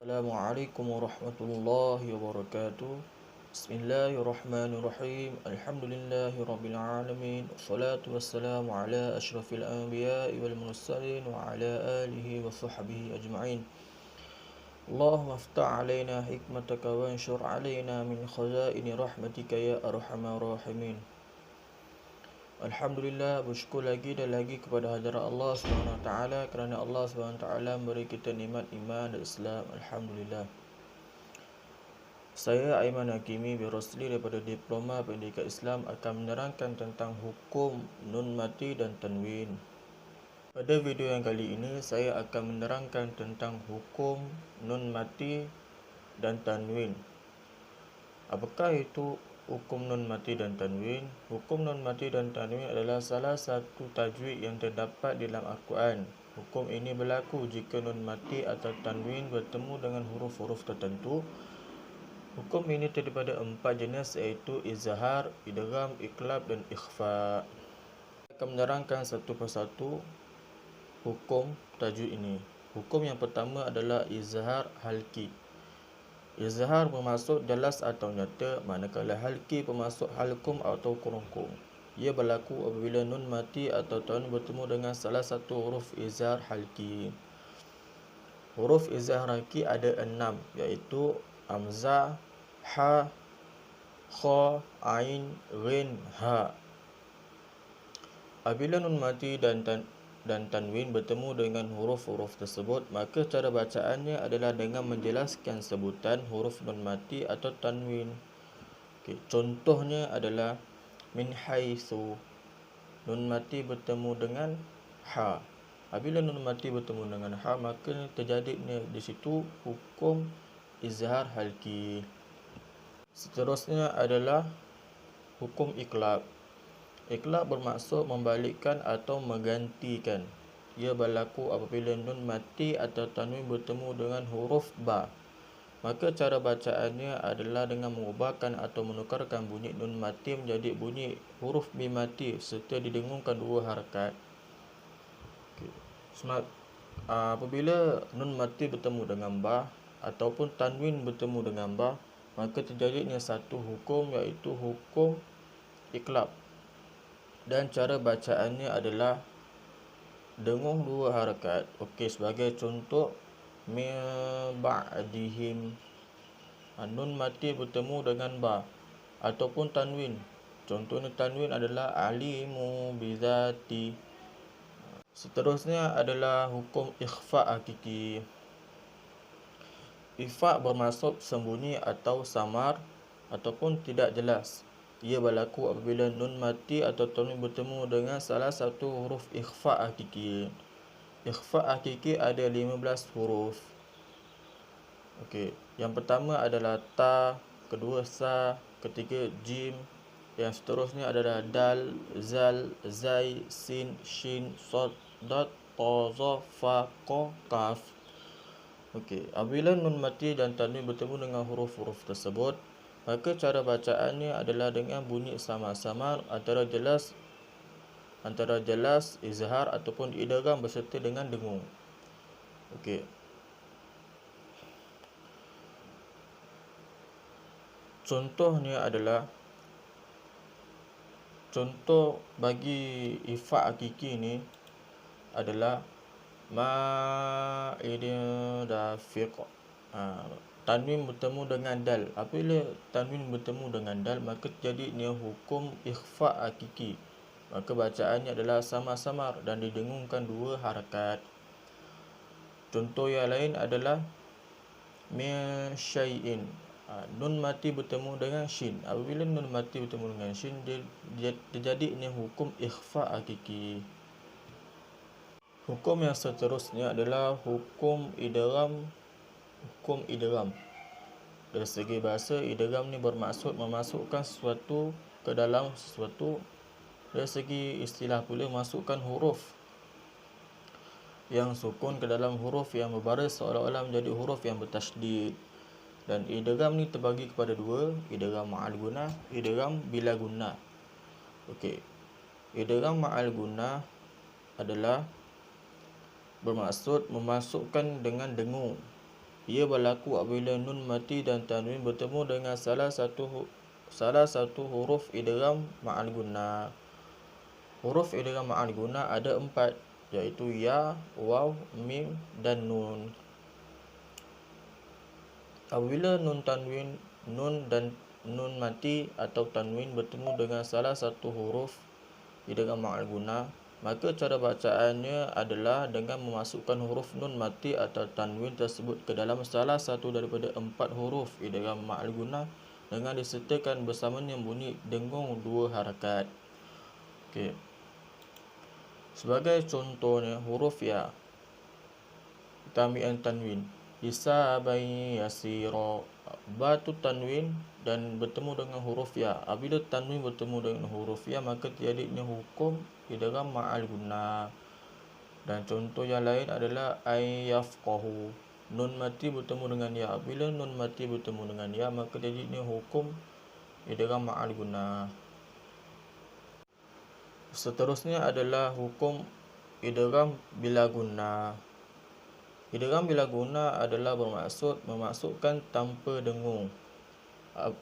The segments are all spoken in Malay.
Assalamualaikum warahmatullahi wabarakatuh. Bismillahirrahmanirrahim. Alhamdulillahirabbil alamin. Wassalatu wassalamu ala asyrafil anbiya'i wal mursalin wa ala alihi wa sahbihi ajma'in. Allahumma aftah alaina hikmataka wa anshur alaina min khazaini rahmatika ya arhamar rahimin. Alhamdulillah, bersyukur lagi dan lagi kepada hadirat Allah SWT kerana Allah SWT memberi kita nikmat iman dan Islam. Alhamdulillah. Saya Aiman Hakimi Birrosli daripada Diploma Pendidikan Islam akan menerangkan tentang hukum nun mati dan tanwin. Pada video yang kali ini saya akan menerangkan tentang hukum nun mati dan tanwin. Apakah itu hukum nun mati dan tanwin? Hukum nun mati dan tanwin adalah salah satu tajwid yang terdapat di dalam Al-Quran. Hukum ini berlaku jika nun mati atau tanwin bertemu dengan huruf-huruf tertentu. Hukum ini terdiri pada 4 jenis iaitu izhar, idgham, iqlab dan ikhfa. Saya akan menerangkan satu persatu hukum tajwid ini. Hukum yang pertama adalah izhar halki. Izhar bermaksud jelas atau nyata, manakala halki bermaksud halkum atau kurungkum. Ia berlaku apabila nun mati atau tanwin bertemu dengan salah satu huruf izhar halki. Huruf izhar halki ada 6 iaitu hamzah, ha, kha, ain, ghin, ha. Apabila nun mati dan tanwin bertemu dengan huruf-huruf tersebut, maka cara bacaannya adalah dengan menjelaskan sebutan huruf nun mati atau tanwin. Contohnya adalah min haitsu. Nun mati bertemu dengan ha. Apabila nun mati bertemu dengan ha, maka terjadinya di situ hukum izhar halki. Seterusnya adalah hukum iqlab. Iqlab bermaksud membalikkan atau menggantikan. Ia berlaku apabila nun mati atau tanwin bertemu dengan huruf ba. Maka cara bacaannya adalah dengan mengubahkan atau menukarkan bunyi nun mati menjadi bunyi huruf mim mati serta didengungkan 2 harakat. Apabila nun mati bertemu dengan ba ataupun tanwin bertemu dengan ba, maka terjadinya satu hukum iaitu hukum iqlab. Dan cara bacaannya adalah dengung 2 harakat. Sebagai contoh, min ba'dihim. Nun mati bertemu dengan ba ataupun tanwin. Contohnya tanwin adalah alimu bizati. Seterusnya adalah hukum ikhfa hakiki. Ikhfa bermaksud sembunyi atau samar ataupun tidak jelas. Ia berlaku apabila nun mati atau tanwin bertemu dengan salah satu huruf ikhfa hakiki. Ikhfa hakiki ada 15 huruf. Yang pertama adalah ta, kedua sa, ketiga jim, yang seterusnya adalah dal, zal, zai, sin, shin, sad, dad, ta, za, fa, qa, kaf. Apabila nun mati dan tanwin bertemu dengan huruf-huruf tersebut, maka cara bacaannya adalah dengan bunyi sama-sama antara jelas izhar ataupun idgham berserta dengan dengung. Contohnya adalah, contoh bagi ikhfa hakiki ini adalah ma'idin dafiq. Tanwin bertemu dengan dal. Apabila tanwin bertemu dengan dal, maka terjadinya hukum ikhfa hakiki. Maka bacaannya adalah sama-samar dan didengungkan 2 harakat. Contoh yang lain adalah min syai'in. Nun mati bertemu dengan shin. Apabila nun mati bertemu dengan shin, terjadinya hukum ikhfa hakiki. Hukum yang seterusnya adalah hukum idgham. Hukum idgham. Dari segi bahasa, idgham ni bermaksud memasukkan sesuatu ke dalam sesuatu. Dari segi istilah pula, masukkan huruf yang sukun ke dalam huruf yang berbaris seolah-olah menjadi huruf yang bertasydid. Dan idgham ni terbagi kepada 2, idgham ma'al gunnah, idgham bila gunnah. Idgham ma'al gunnah adalah bermaksud memasukkan dengan dengung. Ia berlaku apabila nun mati dan tanwin bertemu dengan salah satu huruf idgham ma'al gunnah. Huruf idgham ma'al gunnah ada 4, iaitu ya, waw, mim dan nun. Apabila nun mati atau tanwin bertemu dengan salah satu huruf idgham ma'al gunnah, maka cara bacaannya adalah dengan memasukkan huruf nun mati atau tanwin tersebut ke dalam salah satu daripada 4 huruf idgham ma'al gunnah dengan disertakan bersamanya bunyi dengung 2 harakat. Okey. Sebagai contohnya, huruf ya, tamian tanwin, hisaban yasira, ba tu tanwin dan bertemu dengan huruf ya. Apabila tanwin bertemu dengan huruf ya, maka tiadanya hukum idgham ma'al gunnah. Dan contoh yang lain adalah ayyafqahu, nun mati bertemu dengan ya. Apabila nun mati bertemu dengan ya, maka tiadanya hukum idgham ma'al gunnah. Seterusnya adalah hukum idgham bila gunnah. Idgham bila gunnah adalah bermaksud memasukkan tanpa dengung.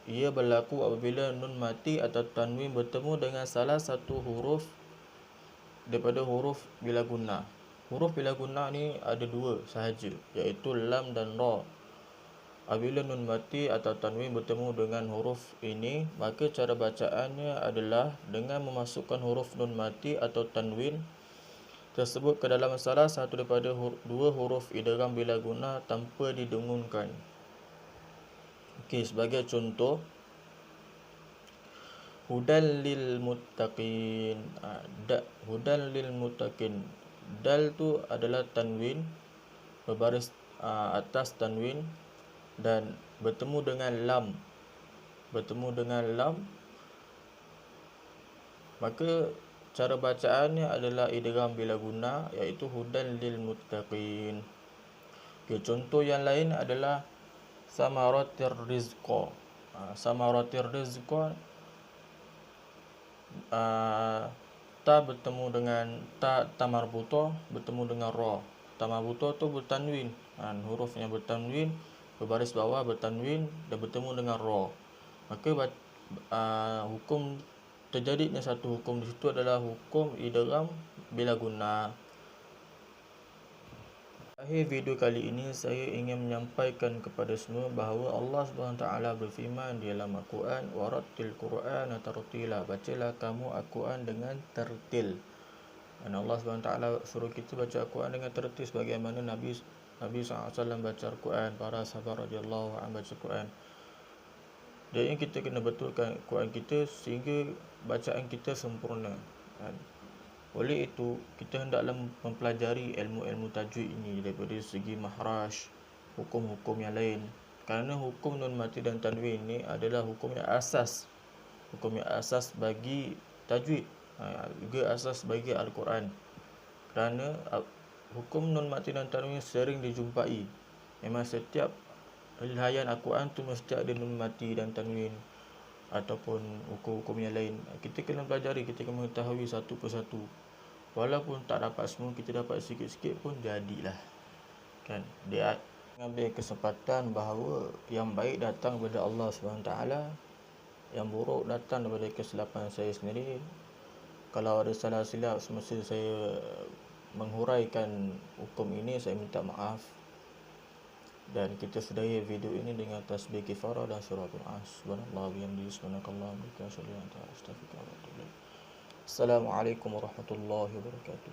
Ia berlaku apabila nun mati atau tanwin bertemu dengan salah satu huruf daripada huruf bila gunnah. Huruf bila gunnah ni ada 2 sahaja, iaitu lam dan ra. Apabila nun mati atau tanwin bertemu dengan huruf ini, maka cara bacaannya adalah dengan memasukkan huruf nun mati atau tanwin tersebut ke dalam salah satu daripada 2 huruf idgham bila gunnah tanpa didengungkan. Okey, sebagai contoh, hudan lil muttaqin. Hudan lil muttaqin. Dal tu adalah tanwin berbaris atas tanwin dan bertemu dengan lam, maka cara bacaannya adalah idgham bila gunnah, iaitu hudan lil muttaqin. Okay, contoh yang lain adalah samaratir rizqa. Samaratir rizqa, ta bertemu dengan ta marbutah bertemu dengan ra. Ta marbutah tu bertanwin, huruf yang bertanwin berbaris bawah bertanwin dan bertemu dengan ra. Maka hukum terjadinya satu hukum di situ adalah hukum idgham bila gunnah. Akhir video kali ini saya ingin menyampaikan kepada semua bahawa Allah SWT berfirman di dalam Al-Quran, warattil Qur'ana tartila, bacalah kamu Al-Quran dengan tertil. Dan Allah SWT suruh kita baca Al-Quran dengan tertil sebagaimana Nabi SAW baca Al-Quran, para sahabat radhiyallahu anhum baca Quran. Jadi kita kena betulkan Quran kita sehingga bacaan kita sempurna. Oleh itu, kita hendaklah mempelajari ilmu-ilmu tajwid ini daripada segi mahraj, hukum-hukum yang lain. Kerana hukum nun mati dan tanwin ini adalah hukum yang asas. Hukum yang asas bagi tajwid, juga asas bagi Al-Quran. Kerana hukum nun mati dan tanwin sering dijumpai. Memang setiap helaian Al-Quran tu mesti ada nun mati dan tanwin ataupun hukum-hukum yang lain. Kita kena pelajari, kita kena mengetahui satu persatu. Walaupun tak dapat semua, kita dapat sikit-sikit pun jadilah. Kan? Dia mengambil kesempatan bahawa yang baik datang daripada Allah SWT, yang buruk datang daripada kesilapan saya sendiri. Kalau ada salah silap semasa saya menghuraikan hukum ini, saya minta maaf. Dan kita sudahi video ini dengan tasbih kifarah dan suratul as. Subhanallah bihamdihi, subhanakallah wa bihamdika, asyhadu an la ilaha illa anta, astaghfiruka wa atubu ilaik. Assalamualaikum warahmatullahi wabarakatuh.